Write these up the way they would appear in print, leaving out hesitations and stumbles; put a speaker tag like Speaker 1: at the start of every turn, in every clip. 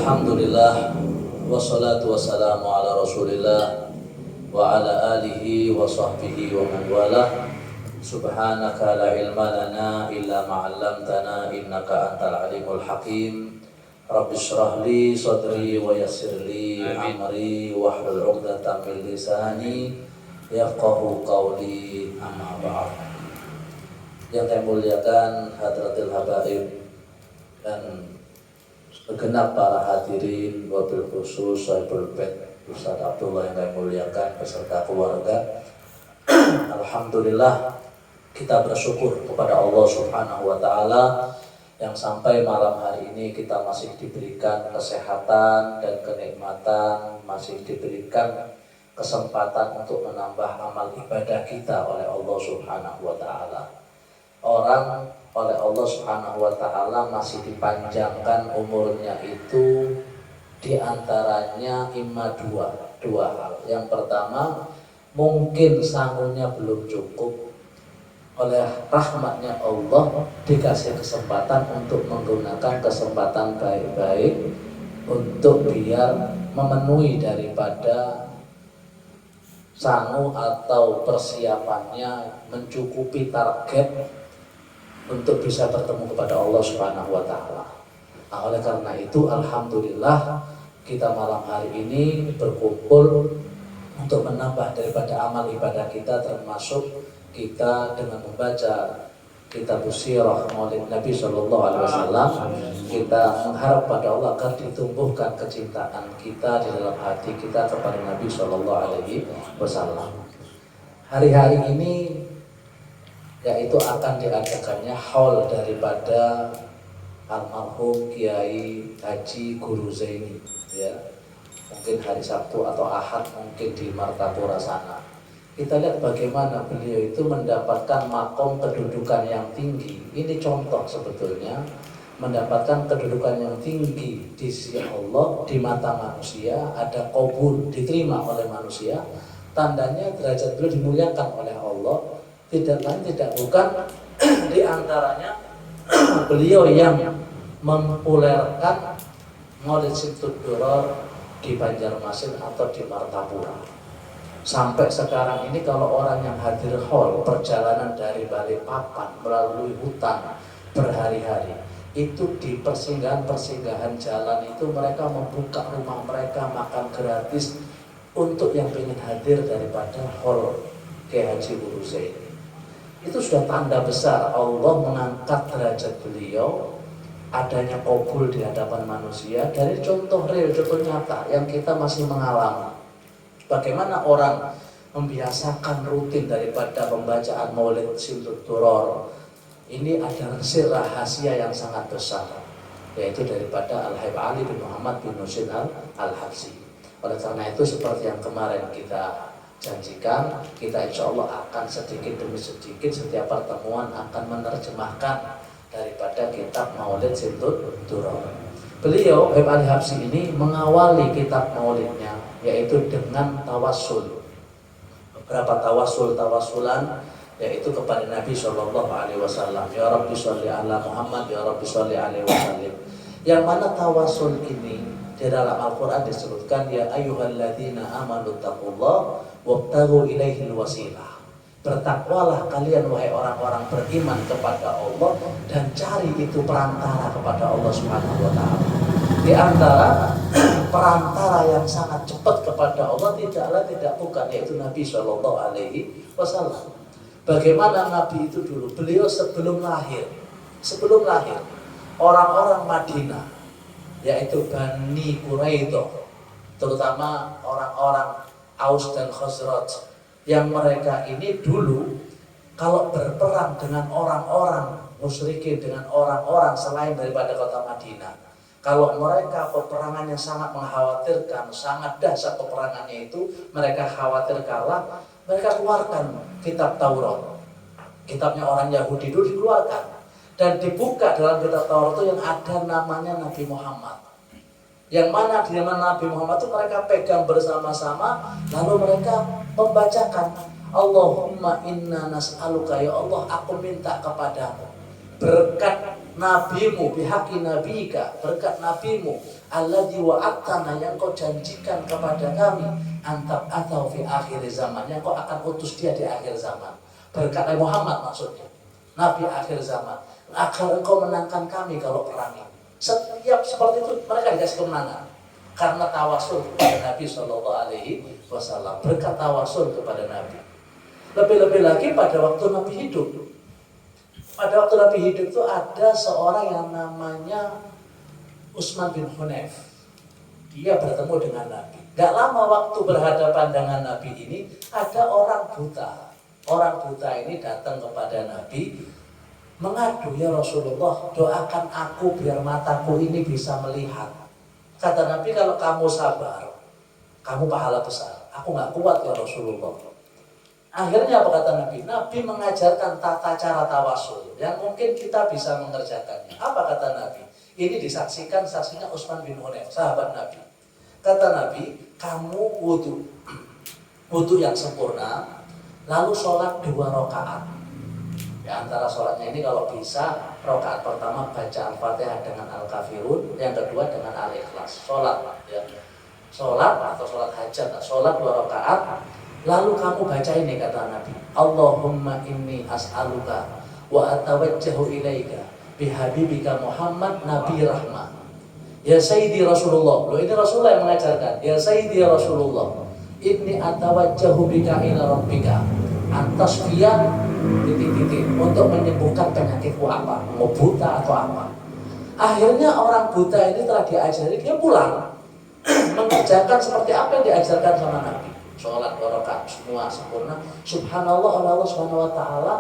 Speaker 1: Alhamdulillah wassalatu wassalamu ala Rasulillah wa ala alihi wa sahbihi wa man walah. Subhanaka la ilma lana illa ma 'allamtana innaka antal alimul hakim. Rabbi shrah li sadri wa yassir li amri wahlul 'uqdatam min lisani yafqahu qawli, amma ba'd. Yang saya muliakan hadratil habaib dan segenap para hadirin, wabil khusus Sahibul Bait Ustaz Abdullah yang saya muliakan beserta keluarga. Alhamdulillah, kita bersyukur kepada Allah Subhanahu wa Ta'ala yang sampai malam hari ini kita masih diberikan kesehatan dan kenikmatan, masih diberikan kesempatan untuk menambah amal ibadah kita oleh Allah Subhanahu wa Ta'ala. Orang oleh Allah Subhanahu wa Ta'ala masih dipanjangkan umurnya itu diantaranya dua hal. Yang pertama, mungkin sangunya belum cukup, oleh rahmatnya Allah dikasih kesempatan untuk menggunakan kesempatan baik-baik untuk biar memenuhi daripada sangu atau persiapannya, mencukupi target untuk bisa bertemu kepada Allah Subhanahu wa Ta'ala. Nah, oleh karena itu alhamdulillah kita malam hari ini berkumpul untuk menambah daripada amal ibadah kita, termasuk kita dengan membaca kitab sirah Maulid Nabi Sallallahu Alaihi Wasallam. Kita mengharap pada Allah agar ditumbuhkan kecintaan kita di dalam hati kita kepada Nabi Sallallahu Alaihi Wasallam. Hari-hari ini yaitu akan diadakannya haul daripada almarhum Kiai Haji Guru Zaini, ya. Mungkin hari Sabtu atau Ahad, mungkin di Martapura sana. Kita lihat bagaimana beliau itu mendapatkan makom kedudukan yang tinggi. Ini contoh sebetulnya mendapatkan kedudukan yang tinggi di sisi Allah, di mata manusia, ada qabul, diterima oleh manusia. Tandanya derajat beliau dimuliakan oleh Allah. Tidak lain tidak bukan di antaranya beliau yang mempopulerkan Maulid Simtud-Duror di Banjarmasin atau di Martapura. Sampai sekarang ini kalau orang yang hadir haul perjalanan dari Balikpapan melalui hutan berhari-hari, itu di persinggahan-persinggahan jalan itu mereka membuka rumah mereka, makan gratis untuk yang ingin hadir daripada haul Kiai Haji Guru Zaini. Itu sudah tanda besar Allah mengangkat derajat beliau, adanya qabul di hadapan manusia dari contoh real, contoh nyata yang kita masih mengalami. Bagaimana orang membiasakan rutin daripada pembacaan Maulid Simtud-Duror. Ini ada rahasia yang sangat besar, yaitu daripada Al-Habib Ali bin Muhammad bin Nusin Al-Habsyi. Oleh karena itu, seperti yang kemarin kita janjikan, kita insya Allah akan sedikit demi sedikit setiap pertemuan akan menerjemahkan daripada kitab Maulid Simtud-Duror. Beliau Habib Ali Habsyi ini mengawali kitab maulidnya yaitu dengan tawassul. Beberapa tawassulan yaitu kepada Nabi Shallallahu Alaihi Wasallam. Ya Rabbi sholli ala Muhammad, ya Rabbi sholli alaihi wasallam. Yang mana tawassul ini di dalam Al-Quran disebutkan, ya ayyuhalladzina amanu taqullah wabtaghu ilaihil wasilah. Bertakwalah kalian wahai orang-orang beriman kepada Allah dan cari itu perantara kepada Allah Subhanahu wa Ta'ala. Di antara perantara yang sangat cepat kepada Allah tidak bukan, yaitu Nabi Shallallahu Alaihi Wasallam. Bagaimana Nabi itu dulu? Beliau sebelum lahir orang-orang Madinah, yaitu Bani Quraidah, terutama orang-orang Aus dan Khazraj, yang mereka ini dulu kalau berperang dengan orang-orang musyrikin, dengan orang-orang selain daripada kota Madinah, kalau mereka peperangannya sangat mengkhawatirkan, sangat dahsyat peperangannya itu, mereka khawatir kalah, mereka keluarkan kitab Taurat. Kitabnya orang Yahudi dulu dikeluarkan dan dibuka dalam kitab Taurat itu yang ada namanya Nabi Muhammad. Yang mana di zaman Nabi Muhammad itu mereka pegang bersama-sama, lalu mereka membacakan, Allahumma inna nas'aluka, ya Allah aku minta kepadamu berkat nabimu, bihaqi nabika, berkat nabimu, alladzi wa'adtana, yang kau janjikan kepada kami, antab atau fi akhir zaman, yang kau akan utus dia di akhir zaman. Berkat Nabi Muhammad maksudnya, Nabi akhir zaman, agar engkau menangkan kami kalau perang ini. Setiap seperti itu mereka dikasih kemenangan karena tawasul kepada Nabi Shallallahu Alaihi Wasallam, berkat tawasul kepada Nabi. Lebih-lebih lagi pada waktu Nabi hidup. Pada waktu Nabi hidup itu ada seorang yang namanya Utsman bin Hunayf. Dia bertemu dengan Nabi. Gak lama waktu berhadapan dengan Nabi ini, ada orang buta. Orang buta ini datang kepada Nabi, mengadu, ya Rasulullah, doakan aku biar mataku ini bisa melihat. Kata Nabi, kalau kamu sabar, kamu pahala besar. Aku gak kuat ya Rasulullah. Akhirnya apa kata Nabi? Nabi mengajarkan tata cara tawasul yang mungkin kita bisa mengerjakannya. Apa kata Nabi? Ini disaksikan saksinya Utsman bin Hunayf, sahabat Nabi. Kata Nabi, kamu wudu yang sempurna, lalu sholat 2 rakaat. Di antara sholatnya ini kalau bisa, rakaat pertama baca Al-Fatihah dengan Al-Kafirun, yang kedua dengan Al-Ikhlas. Sholat, ya. Sholat atau sholat hajat, sholat 2 rakaat. Lalu kamu baca ini, kata Nabi, Allahumma inni as'aluka wa atawajjahu ilaika bihabibika Muhammad Nabi Rahmah. Ya Sayyidi Rasulullah. Loh, ini Rasulullah yang mengajarkan. Ya Sayyidi Rasulullah, inni atawajjahu bika ila rabbika antasfiya titik-titik, untuk menyembuhkan penyakitku apa, mau buta atau apa. Akhirnya orang buta ini telah diajari, dia pulang mengerjakan seperti apa yang diajarkan sama Nabi. Sholat 2 rakaat semua sempurna. Subhanallah, Allah Subhanahu wa taala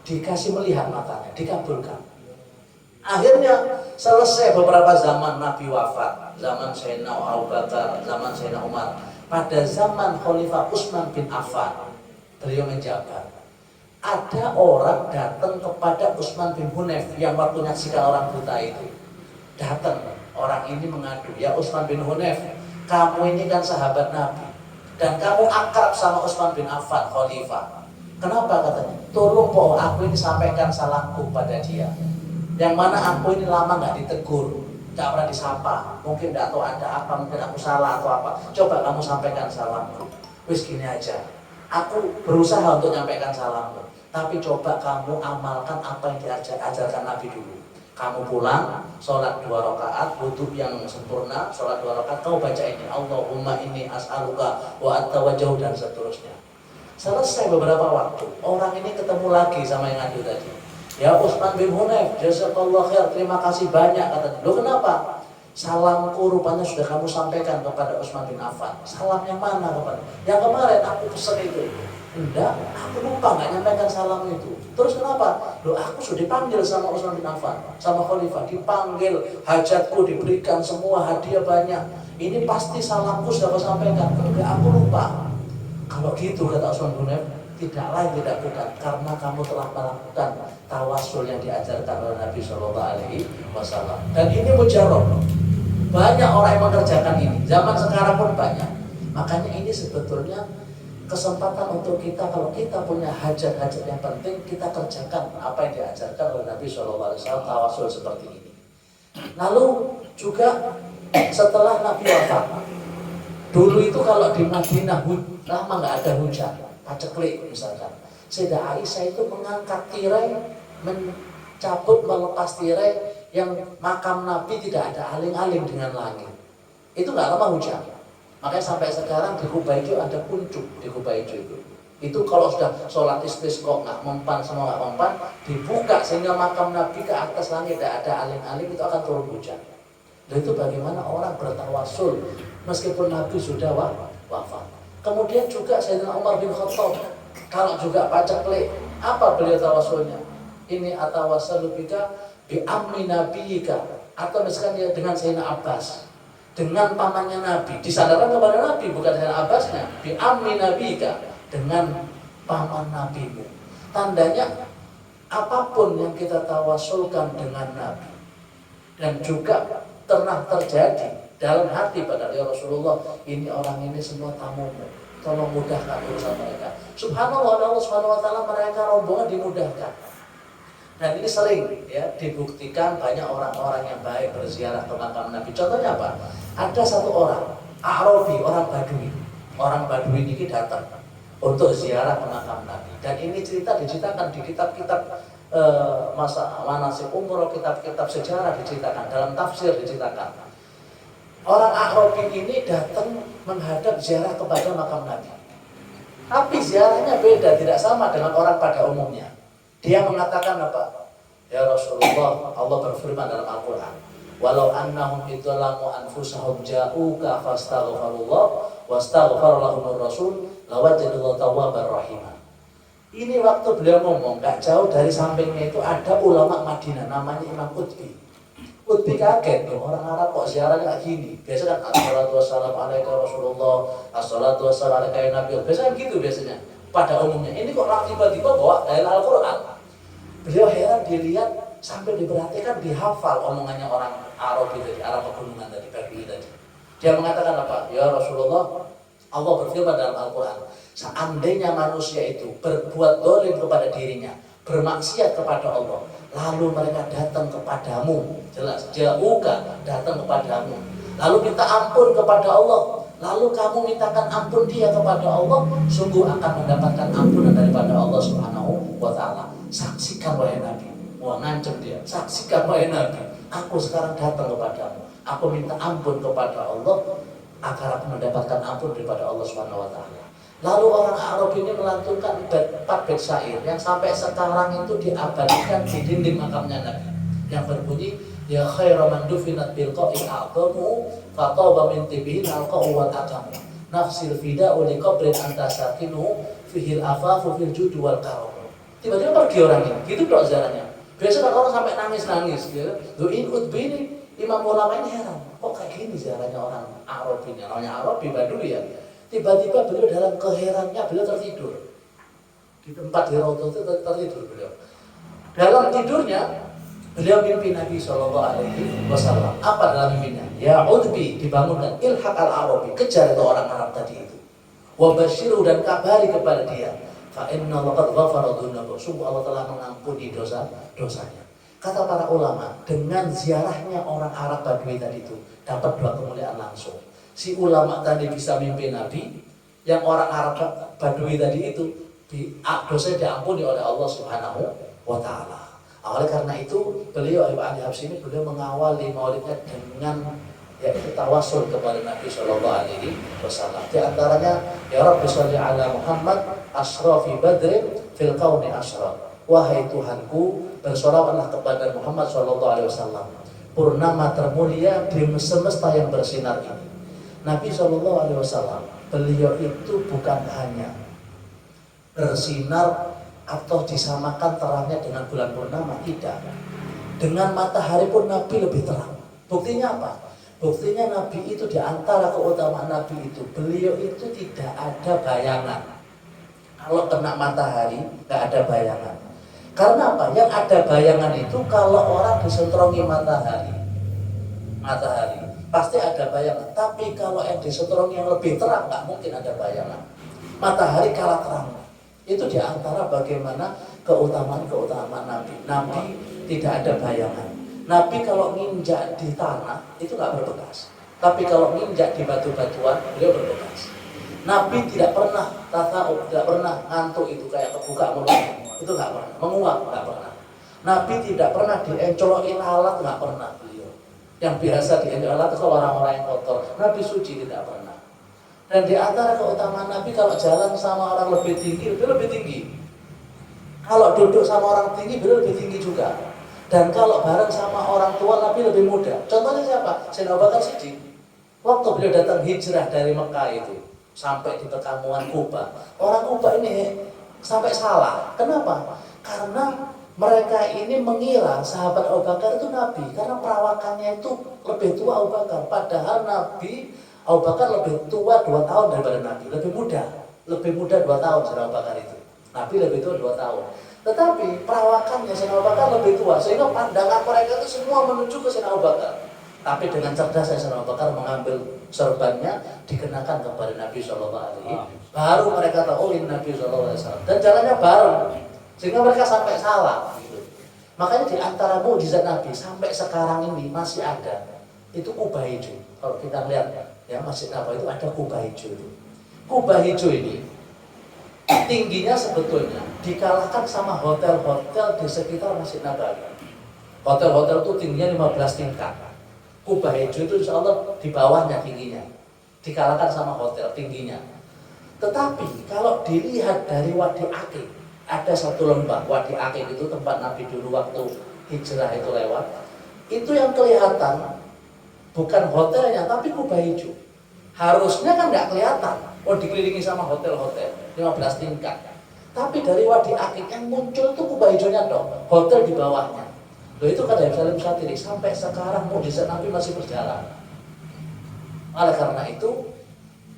Speaker 1: dikasih melihat matanya, dikabulkan. Akhirnya selesai beberapa zaman Nabi wafat, zaman Sayyidina Abu Bakar, zaman Sayyidina Umar. Pada zaman Khalifah Utsman bin Affan, beliau menjabat. Ada orang datang kepada Utsman bin Hunayf yang waktu menyaksikan orang buta itu. Datang orang ini mengadu, ya Utsman bin Hunayf, kamu ini kan sahabat Nabi dan kamu akrab sama Utsman bin Affan, Khalifah. Kenapa katanya? Tolong po aku ini sampaikan salamku pada dia. Yang mana aku ini lama nggak ditegur, nggak pernah disapa. Mungkin nggak tahu ada apa, mungkin aku salah atau apa. Coba kamu sampaikan salamku. Wis gini aja, aku berusaha untuk menyampaikan salamku, tapi coba kamu amalkan apa yang diajarkan Nabi dulu. Kamu pulang, sholat 2 rakaat, wudu yang sempurna, sholat 2 rakaat, kamu baca ini, Allahumma inni as'aluka wa atawajjahu, dan seterusnya. Selesai beberapa waktu, orang ini ketemu lagi sama yang ngadu tadi. Ya Utsman bin Hunayf, jazakallah khair, terima kasih banyak, katanya. Loh kenapa? Salamku rupanya sudah kamu sampaikan kepada Utsman bin Affan. Salam yang mana kepada? Yang kemarin aku pesan itu. Enggak, aku lupa nggak nyampaikan salam itu. Terus kenapa? Loh, aku sudah dipanggil sama Utsman bin Affan, sama Khalifah, dipanggil, hajatku diberikan semua, hadiah banyak. Ini pasti salamku sudah aku sampaikan. Enggak, aku lupa. Kalau gitu kata Utsman bin Hunayf, tidak lain tidak bukan karena kamu telah melakukan tawasul yang diajarkan oleh Nabi Shallallahu Alaihi Wasallam. Dan ini mujarab. Banyak orang yang mengerjakan ini. Zaman sekarang pun banyak. Makanya ini sebetulnya kesempatan untuk kita, kalau kita punya hajat-hajat yang penting, kita kerjakan apa yang diajarkan oleh Nabi Shallallahu Alaihi Wasallam, tawasul seperti ini. Lalu juga setelah Nabi wafat, dulu itu kalau di Madinah lama nggak ada hujan, paceklik misalkan. Sayyidah Aisyah itu mengangkat tirai, mencabut, melepas tirai yang makam Nabi tidak ada aling-aling dengan langit. Itu nggak lama hujan. Makanya sampai sekarang di Kuba Ijo ada kuncup di Kuba Ijo itu. Itu kalau sudah sholat istisqa nggak mempan, semua nggak mempan, dibuka sehingga makam Nabi ke atas langit tidak ada aling-aling, itu akan turun hujan. Dan itu bagaimana orang bertawasul meskipun Nabi sudah wafat. Kemudian juga Sayyidina Umar bin Khattab, kalau juga paceklik, apa beliau tawasulnya? Ini atawasalu bika bi ammi nabiyika, atau misalkan dengan Sayyidina Abbas, dengan pamannya Nabi, disadarkan kepada Nabi, bukan Sayyidina Abbasnya, bi ammi nabiyika, dengan paman Nabimu. Tandanya apapun yang kita tawasulkan dengan Nabi dan juga pernah terjadi dalam hati pada ya Rasulullah, ini orang ini semua tamumu, tolong mudahkan urusan mereka. Subhanallah, Allah Subhanahu wa taala, mereka rombongan dimudahkan. Dan ini sering ya dibuktikan banyak orang-orang yang baik berziarah ke makam Nabi. Contohnya apa? Ada satu orang Arabi, orang Badui. Orang Badui ini datang untuk ziarah ke makam Nabi. Dan ini cerita diceritakan di kitab-kitab masa manasik umroh, kitab-kitab sejarah diceritakan, dalam tafsir diceritakan. Orang Arabi ini datang menghadap ziarah kepada makam Nabi. Tapi ziarahnya beda, tidak sama dengan orang pada umumnya. Dia mengatakan apa? Ya Rasulullah, Allah berfirman dalam Al-Quran, walau annahum idzalamu anfusahum ja'uka fastaghfirullah wastaghfara lahumur rasul lawajadallahu tawwabar rahimah. Ini waktu beliau ngomong, gak jauh dari sampingnya itu ada ulama Madinah namanya Imam Qutbi. Qutbi kaget, orang Arab kok ziarahnya kayak gini. Biasa kan assalatu wassalamu alaika Rasulullah, assalatu wassalamu alaika ya Nabi. Biasanya gitu biasanya pada umumnya. Ini kok tiba-tiba bawa dari Al-Quran. Beliau heran dilihat sampai diperhatikan, dihafal omongannya orang Arab itu, Arab pegunungan tadi, Badui tadi. Dia mengatakan apa? Ya Rasulullah, Allah berfirman dalam Al-Quran, seandainya manusia itu berbuat dolim kepada dirinya, bermaksiat kepada Allah, lalu mereka datang kepadamu, jelas, jauhkan datang kepadamu, lalu minta ampun kepada Allah, lalu kamu mintakan ampun dia kepada Allah, sungguh akan mendapatkan ampunan daripada Allah Subhanahu wa Ta'ala. Saksikan wahai Nabi, wah ngancem dia, saksikan wahai Nabi, aku sekarang datang kepadamu, aku minta ampun kepada Allah agar aku mendapatkan ampun daripada Allah Subhanahu wa Ta'ala. Lalu orang Arab ini melantunkan 4 bait syair yang sampai sekarang itu diabadikan di dinding makamnya Nabi, yang berbunyi, ya khairu man dufinat bil qa'i a'zamu fataba min tibihin alqa'u wa taqamu nafsil fida'u li qabrin anta sakinu fihil afafu fil judi wal karam. Tiba-tiba pergi orang ini, gitu dong ziarahnya. Biasa kan orang sampai nangis-nangis ya. Du'in Qutbi ini, imam ulama ini heran, kok kayak gini ziarahnya orang Arab ini, namanya Arab Badui ya. Tiba-tiba beliau dalam keheranannya beliau tertidur di tempat di Raudhah itu, tertidur beliau. Dalam tidurnya beliau mimpi Nabi SAW. Apa dalam mimpinya? Ya Qutbi, dibangunkan, ilhaq al-Arabi, kejar itu orang Arab tadi itu. Wa basyiru, dan kabari kepada dia, fa inna laqad ghafara dzunubahu, sungguh Allah telah mengampuni dosa-dosanya. Kata para ulama, dengan ziarahnya orang Arab Badui tadi itu dapat 2 kemuliaan langsung. Si ulama tadi bisa mimpi Nabi, yang orang Arab Badui tadi itu dosanya diampuni oleh Allah Subhanahu wa Ta'ala. Oleh karena itu beliau Ibu Ali Habsyi ini beliau mengawali maulidnya dengan yaitu tawasul kepada Nabi Shallallahu Alaihi Wasallam. Di antaranya, ya Rabbi sholli ala Muhammad asrafi badrin fil kauni asraf. Wahai Tuhanku, bersolawatlah kepada Muhammad Shallallahu Alaihi Wasallam, purnama termulia di semesta yang bersinar ini. Nabi Shallallahu Alaihi Wasallam, beliau itu bukan hanya bersinar atau disamakan terangnya dengan bulan purnama, tidak. Dengan matahari pun Nabi lebih terang. Buktinya apa? Buktinya Nabi itu, di antara keutamaan Nabi itu, beliau itu tidak ada bayangan. Kalau kena matahari, tidak ada bayangan. Karena apa? Yang ada bayangan itu kalau orang disentrongi matahari, pasti ada bayangan. Tapi kalau yang disentrongi yang lebih terang, nggak mungkin ada bayangan. Matahari kalah terang. Itu di antara bagaimana keutamaan Nabi. Nabi tidak ada bayangan. Nabi kalau nginjak di tanah itu nggak berbekas, tapi kalau nginjak di batu-batuan beliau berbekas. Nabi tidak pernah tidak pernah ngantuk, itu kayak kebuka mulut, itu nggak pernah. Menguap nggak pernah. Nabi tidak pernah diencolokin alat, nggak pernah beliau. Yang biasa diencolok alat itu orang-orang yang kotor. Nabi suci tidak pernah. Dan di antara keutamaan Nabi, kalau jalan sama orang lebih tinggi, beliau lebih tinggi. Kalau duduk sama orang tinggi, beliau lebih tinggi juga. Dan kalau bareng sama orang tua, Nabi lebih muda. Contohnya siapa? Sayyidina Abu Bakar Siddiq. Waktu beliau datang hijrah dari Mekah itu, sampai di perkampungan Kuba, orang Kuba ini sampai salah. Kenapa? Karena mereka ini mengira sahabat Abu Bakar itu Nabi, karena perawakannya itu lebih tua Abu Bakar. Padahal Nabi Abu Bakar lebih tua 2 tahun daripada Nabi, lebih muda 2 tahun Sayyidina Abu Bakar itu. Nabi lebih tua 2 tahun. Tetapi perawakannya Sayyidina Abu Bakar lebih tua, sehingga pandangan mereka itu semua menuju ke Sayyidina Abu Bakar. Tapi dengan cerdas Sayyidina Abu Bakar mengambil sorbannya, dikenakan kepada Nabi Shallallahu Alaihi Wasallam. Baru mereka tahu, oh ini Nabi Shallallahu Alaihi Wasallam. Dan jalannya bareng, sehingga mereka sampai salah. Gitu. Makanya di antara mukjizat Nabi sampai sekarang ini masih ada itu kubah hijau. Kalau kita lihat ya Masjid Nabawi itu ada kubah hijau itu. Kubah hijau ini tingginya sebetulnya dikalahkan sama hotel-hotel di sekitar Masjid Nabawi. Hotel-hotel itu tingginya 15 tingkat. Kubah hijau itu insya Allah di bawahnya tingginya, dikalahkan sama hotel tingginya. Tetapi kalau dilihat dari Wadi Aqik, ada satu lembah Wadi Aqik itu tempat Nabi dulu waktu hijrah itu lewat. Itu yang kelihatan bukan hotelnya tapi kubah hijau. Harusnya kan nggak kelihatan, dikelilingi sama hotel-hotel 15 tingkat. Tapi dari Wadi Aqik yang muncul itu kubah hijaunya dong, hotel di bawahnya. Loh itu kata Salim Satiri, sampai sekarang mukjizat Nabi masih berjalan. Oleh karena itu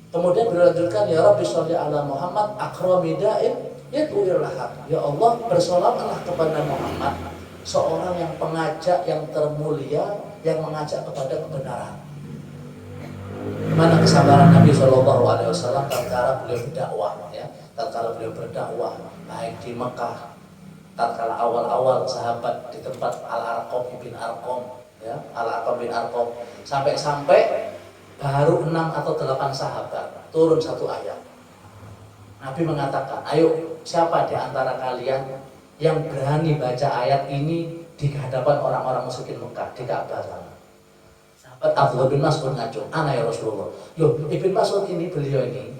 Speaker 1: kemudian berlanjutkan, ya Rabbi sholli ala Muhammad akrami da'in yad'u ilal haq. Ya Allah, bersolawatlah kepada Muhammad, seorang yang pengajak yang termulia yang mengajak kepada kebenaran. Gimana kesabaran Nabi Shallallahu Alaihi Wasallam tatkala beliau berdakwah, ya, tatkala beliau berdakwah baik di Mekah, tatkala awal-awal sahabat di tempat Al-Arqam bin Arqam, ya, Al-Arqam bin Arqam, sampai baru 6 atau 8 sahabat turun satu ayat. Nabi mengatakan, ayo siapa di antara kalian yang berani baca ayat ini di hadapan orang-orang musyrikin Mekah di Ka'bah sana. Sahabat Abdullah bin Mas'ud ngacung, ana ya Rasulullah. Loh, Ibn Mas'ud ini, beliau ini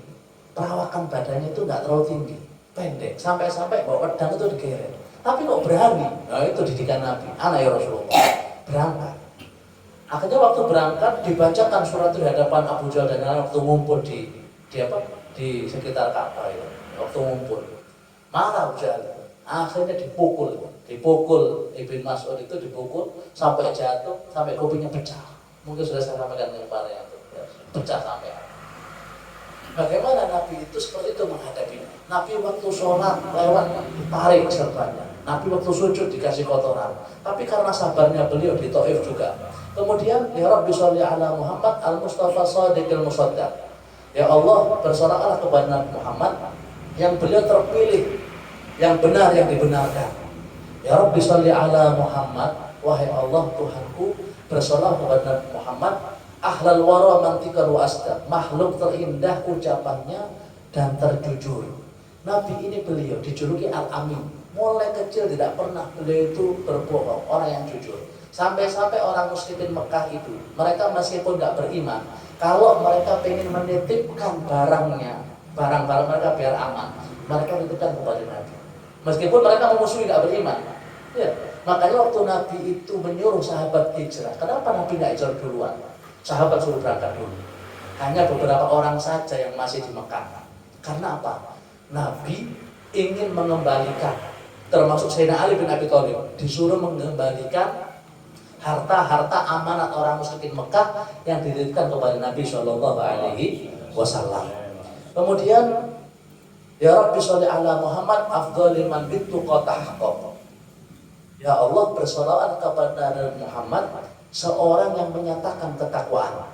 Speaker 1: perawakan badannya itu nggak terlalu tinggi, pendek, sampai-sampai bawa pedang itu digeret. Tapi kok berani? Nah itu didikan Nabi, ana ya Rasulullah. Berangkat. Akhirnya waktu berangkat dibacakan surat di hadapan Abu Jahal dan lain waktu ngumpul di sekitar Ka'bah itu. Waktu ngumpul, marah Abu Jahal. Akhirnya dipukul Ibn Mas'ud itu dipukul sampai jatuh, sampai kupingnya pecah. Mungkin sudah saya sampaikan yang parah itu, ya, pecah sampai. Bagaimana Nabi itu seperti itu menghadapinya? Nabi waktu sholat lewat ditarik serbannya. Nabi waktu sujud dikasih kotoran. Tapi karena sabarnya beliau di Taif juga. Kemudian ya Rabbi sholli ala Muhammad al-Mustafa Shadiqil Musaddaq. Ya Allah, bersolawatlah kepada Nabi Muhammad yang beliau terpilih, yang benar, yang dibenarkan. Ya Rabbi sholli ala Muhammad, wahai Allah Tuhanku, bersolawat kepada Nabi Muhammad ahlal wara mantiqan wa asdaq, makhluk terindah ucapannya dan terjujur. Nabi ini beliau dijuluki Al-Amin. Mulai kecil tidak pernah beliau itu berbohong, orang yang jujur. Sampai-sampai orang musyrikin Mekah itu, mereka meskipun tidak beriman, kalau mereka ingin menitipkan barang-barang mereka biar aman, mereka titipkan kepada Nabi. Meskipun mereka memusuhi tidak beriman. Ya, makanya waktu Nabi itu menyuruh sahabat hijrah, kenapa Nabi tidak hijrah duluan? Sahabat suruh berangkat dulu. Hanya beberapa orang saja yang masih di Mekah. Karena apa? Nabi ingin mengembalikan, termasuk Sayyidina Ali bin Abi Thalib, disuruh mengembalikan harta-harta amanat orang musyrikin Mekah yang dititipkan kepada Nabi Shallallahu Alaihi Wasallam. Kemudian, ya Rabbi sholli ala Muhammad afdhali man bitu qatahqaq. Ya Allah, bersolawat kepada Nabi Muhammad, seorang yang menyatakan ketakwaan.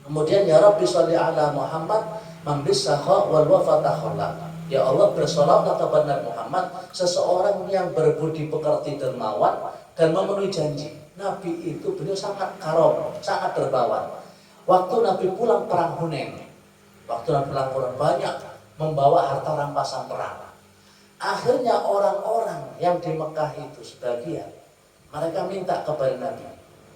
Speaker 1: Kemudian ya Rabbi sholli ala Muhammad man bisakha wal wafatahullah. Ya Allah, bersolawat kepada Nabi Muhammad, seseorang yang berbudi pekerti dermawan dan memenuhi janji. Nabi itu beliau sangat karom, sangat dermawan. Waktu Nabi pulang perang Hunain, banyak membawa harta rampasan perang. Akhirnya orang-orang yang di Mekah itu sebagian, mereka minta kepada Nabi,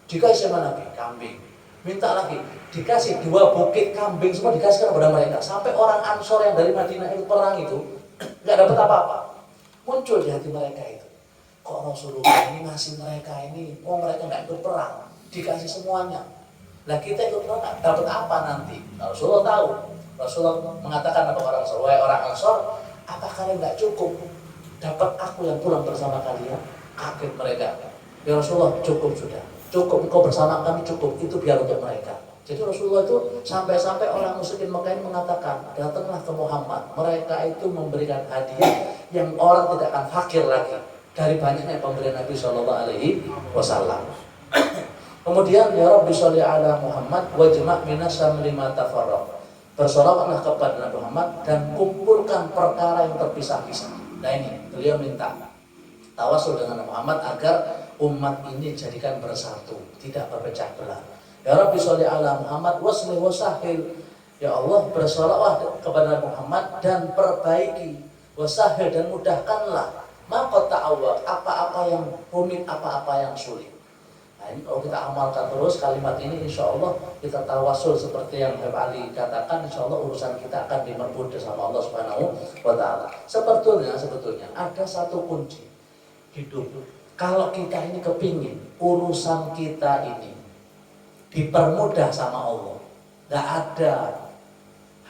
Speaker 1: dikasih sama Nabi kambing, minta lagi dikasih 2 bukit kambing, semua dikasih kepada mereka. Sampai orang Ansor yang dari Madinah itu perang itu nggak dapat apa-apa. Muncul di hati mereka itu, kok Rasulullah ini ngasih mereka ini, mereka nggak ikut perang, dikasih semuanya. Lah kita ikut perang dapat apa nanti? Rasulullah tahu. Rasulullah mengatakan kepada orang Ansor, wahai orang Ansor, apa kalian nggak cukup dapat aku yang pulang bersama kalian? Kaget mereka. Ya Rasulullah, cukup sudah, cukup engkau bersama kami cukup, itu biar untuk mereka. Jadi Rasulullah itu sampai-sampai orang musyrikin Mekah ini mengatakan, datanglah ke Muhammad. Mereka itu memberikan hadiah yang orang tidak akan fakir lagi dari banyaknya pemberian Nabi Shallallahu Alaihi Wasallam. Kemudian ya Rabbi sholli ala Muhammad wajma' minas syamli ma tafarraq. Bersolawatlah kepada Nabi Muhammad dan kumpulkan perkara yang terpisah-pisah. Nah ini beliau minta tawasul dengan Muhammad agar umat ini jadikan bersatu, tidak berpecah belah. Ya Rabbi sholli ala Muhammad waslih wasahil. Ya Allah, bersolawat kepada Muhammad dan perbaiki, wasahil, dan mudahkanlah maka ta'awwaq, apa-apa yang rumit, apa-apa yang sulit. Nah, ini kalau kita amalkan terus kalimat ini, insya Allah kita tawasul seperti yang Habib Ali katakan, insya Allah urusan kita akan dipermudah sama Allah Subhanahu wa Ta'ala. Sebetulnya ada satu kunci hidup. Kalau kita ini kepingin urusan kita ini dipermudah sama Allah, nggak ada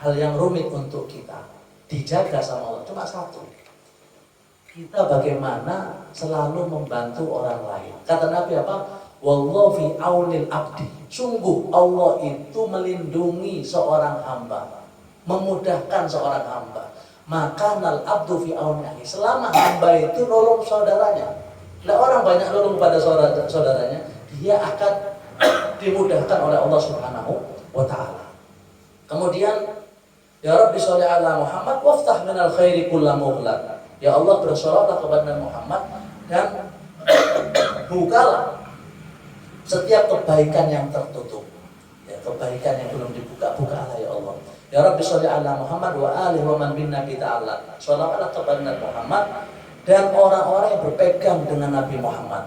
Speaker 1: hal yang rumit untuk kita, dijaga sama Allah, cuma satu. Kita bagaimana selalu membantu orang lain. Kata Nabi apa? Wallahu fi aunil abdi. Sungguh Allah itu melindungi seorang hamba, memudahkan seorang hamba. Maka nal abdu fi aunihi. Selama hamba itu nolong saudaranya. Nah, orang banyak nolong pada saudaranya, dia akan dimudahkan oleh Allah Subhanahu wa Ta'ala. Kemudian, ya Rabbi sholli ala Muhammad waftah minal khairi kulla mughlaq. Ya Allah, bersolawatlah kepada Muhammad dan bukalah setiap kebaikan yang tertutup. Ya, kebaikan yang belum dibuka, bukalah ya Allah. Ya Rabbi sholli ala Muhammad wa alihi wa man bin nabi ta'ala. Sholawatlah kepada Muhammad dan orang-orang yang berpegang dengan Nabi Muhammad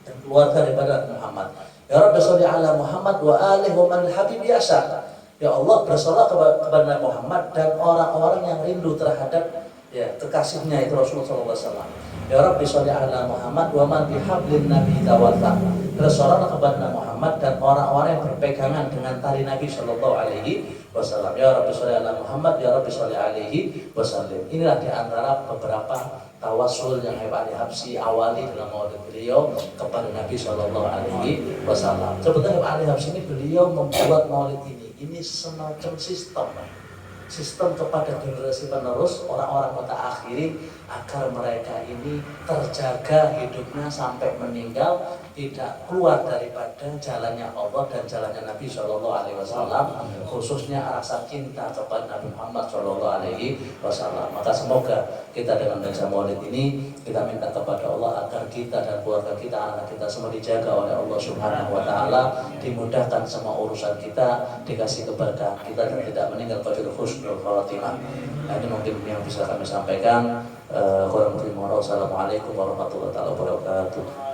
Speaker 1: dan keluarga daripada Muhammad. Ya Rabbi sholli ala Muhammad wa alihi wa man habib yasa. Ya Allah, bersolawat kepada Muhammad dan orang-orang yang rindu terhadap kekasihnya itu Rasulullah SAW. Ya Rabbi sholli ala Muhammad wa man bihablin nabi tawalla. Bersolawatlah kepada Muhammad dan orang-orang yang berpegangan dengan tali Nabi Shallallahu Alaihi Wasallam. Ya Rabbi sholli ala Muhammad, ya Rabbi sholli alaihi wasallam. Inilah diantara beberapa tawasul yang Habib Ali Habsyi awali dalam maulid beliau kepada Nabi Shallallahu Alaihi Wasallam. Sebetulnya Habib Ali Habsyi ini beliau membuat maulid ini semacam sistem kepada generasi penerus, orang-orang mutaakhirin, agar mereka ini terjaga hidupnya sampai meninggal, tidak keluar daripada jalannya Allah dan jalannya Nabi Shallallahu Alaihi Wasallam, khususnya rasa cinta kepada Nabi Muhammad Shallallahu Alaihi Wasallam. Maka semoga kita dengan baca maulid ini, kita minta kepada Allah agar kita dan keluarga kita, anak kita semua dijaga oleh Allah Subhanahu Wa Taala, dimudahkan semua urusan kita, dikasih keberkahan kita dan tidak meninggal pada husnul khawatimah. Nah, ini mungkin yang bisa kami sampaikan. Assalamualaikum warahmatullahi wabarakatuh.